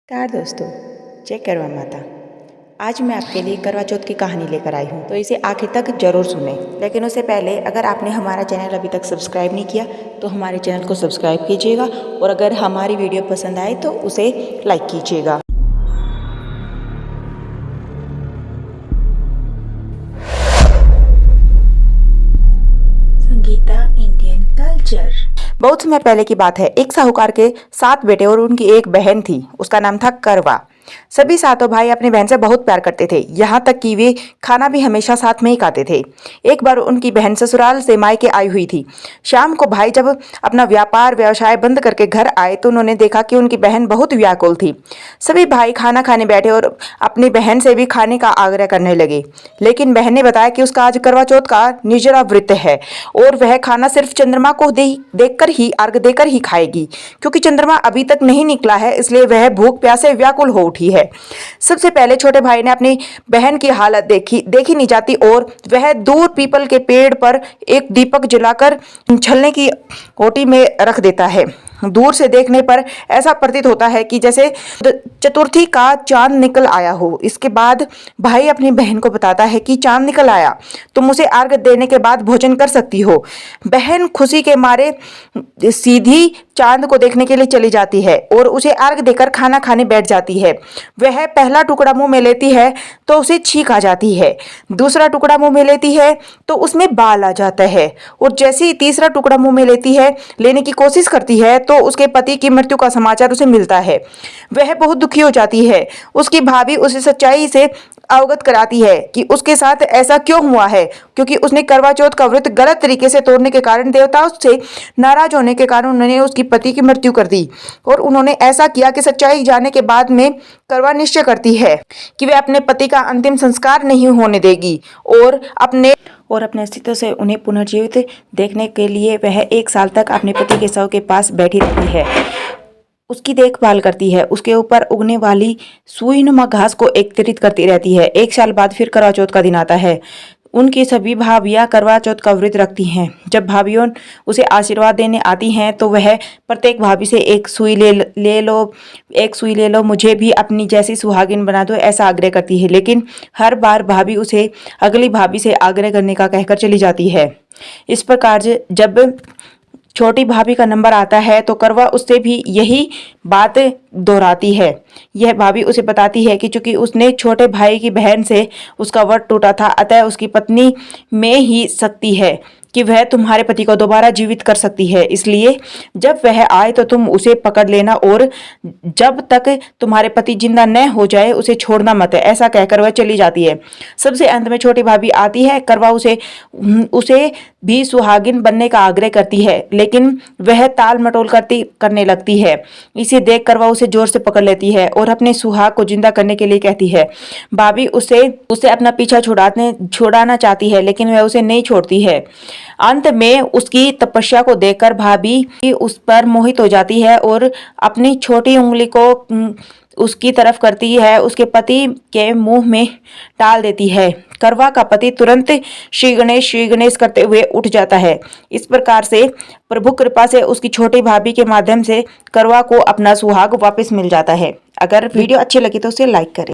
नमस्कार दोस्तों, जय करवा माता। आज मैं आपके लिए करवा चौथ की कहानी लेकर आई हूँ, तो इसे आखिर तक जरूर सुने। लेकिन उससे पहले अगर आपने हमारा चैनल अभी तक सब्सक्राइब नहीं किया तो हमारे चैनल को सब्सक्राइब कीजिएगा और अगर हमारी वीडियो पसंद आए तो उसे लाइक कीजिएगा। Sangeeta Indian culture. बहुत समय पहले की बात है। एक साहूकार के 7 बेटे और उनकी एक बहन थी। उसका नाम था करवा। सभी सातों भाई अपनी बहन से बहुत प्यार करते थे, यहाँ तक कि वे खाना भी हमेशा साथ में ही खाते थे। एक बार उनकी बहन ससुराल से मायके आई हुई थी। शाम को भाई जब अपना व्यवसाय बंद करके घर आए तो उन्होंने देखा कि उनकी बहन बहुत व्याकुल थी। सभी भाई खाना खाने बैठे और अपनी बहन से भी खाने का आग्रह करने लगे, लेकिन बहन ने बताया कि उसका आज करवा चौथ का निर्जला व्रत है और वह खाना सिर्फ चंद्रमा को देखकर ही अर्घ देकर ही खाएगी, क्योंकि चंद्रमा अभी तक नहीं निकला है, इसलिए वह भूख प्यास से व्याकुल हो उठी है। सबसे पहले छोटे भाई ने अपनी बहन की हालत देखी नहीं जाती और वह दूर पीपल के पेड़ पर एक दीपक जलाकर छलने की कोटी में रख देता है। दूर से देखने पर ऐसा प्रतीत होता है कि जैसे चतुर्थी का चांद निकल आया हो। इसके बाद भाई अपनी बहन को बताता है कि चांद निकल आया, तुम उसे अर्घ देने के बाद भोजन कर सकती हो। बहन खुशी के मारे सीधी चांद को देखने के लिए चली जाती है और उसे अर्घ देकर खाना खाने बैठ जाती है। वह पहला टुकड़ा मुंह में लेती है तो उसे छींक आ जाती है, दूसरा टुकड़ा मुंह में लेती है तो उसमें बाल आ जाता है और जैसे ही तीसरा टुकड़ा मुंह में लेने की कोशिश करती है तो उसके पति की मृत्यु का समाचार उसे मिलता है। वह बहुत दुखी हो जाती है। उसकी भाभी उसे सच्चाई से अवगत कराती है कि उसके साथ ऐसा क्यों हुआ है, क्योंकि उसने करवा चौथ का व्रत गलत तरीके से तोड़ने के कारण देवताओं से नाराज होने के कारण उन्होंने उसकी पति की मृत्यु कर दी। और उन्होंने ऐसा किया कि सच्चाई जाने के बाद में करवा निश्चय करती है कि वह अपने पति का अंतिम संस्कार नहीं होने देगी और अपने अस्तित्व से उन्हें पुनर्जीवित देखने के लिए वह 1 साल तक अपने पति के शव के पास बैठी रहती है, उसकी देखभाल करती है, उसके ऊपर उगने वाली सुईनुमा घास को एकत्रित करती रहती है। 1 साल बाद फिर करवा चौथ का दिन आता है। उनकी सभी भाभियां करवा चौथ का व्रत रखती हैं। जब भाभियों उसे आशीर्वाद देने आती हैं तो वह प्रत्येक भाभी से एक सुई ले लो, मुझे भी अपनी जैसी सुहागिन बना दो, ऐसा आग्रह करती है। लेकिन हर बार भाभी उसे अगली भाभी से आग्रह करने का कहकर चली जाती है। इस प्रकार जब छोटी भाभी का नंबर आता है तो करवा उससे भी यही बात दोहराती है। यह भाभी उसे बताती है कि चूंकि उसने छोटे भाई की बहन से उसका व्रत टूटा था, अतः उसकी पत्नी में ही शक्ति है कि वह तुम्हारे पति को दोबारा जीवित कर सकती है, इसलिए जब वह आए तो तुम उसे पकड़ लेना और जब तक तुम्हारे पति जिंदा न हो जाए उसे छोड़ना मत। ऐसा कहकर वह चली जाती है। सबसे अंत में छोटी भाभी आती है। करवा उसे भी सुहागिन बनने का आग्रह करती है, लेकिन वह टाल मटोल करने लगती है। इसे देख करवा उसे जोर से पकड़ लेती है और अपने सुहाग को जिंदा करने के लिए कहती है। भाभी उसे अपना पीछा छुड़ाना चाहती है, लेकिन वह उसे नहीं छोड़ती है। अंत में उसकी तपस्या को देखकर भाभी उस पर मोहित हो जाती है और अपनी छोटी उंगली को उसकी तरफ करती है, उसके पति के मुंह में डाल देती है। करवा का पति तुरंत श्री गणेश करते हुए उठ जाता है। इस प्रकार से प्रभु कृपा से उसकी छोटी भाभी के माध्यम से करवा को अपना सुहाग वापस मिल जाता है। अगर वीडियो अच्छी लगी तो उसे लाइक करें।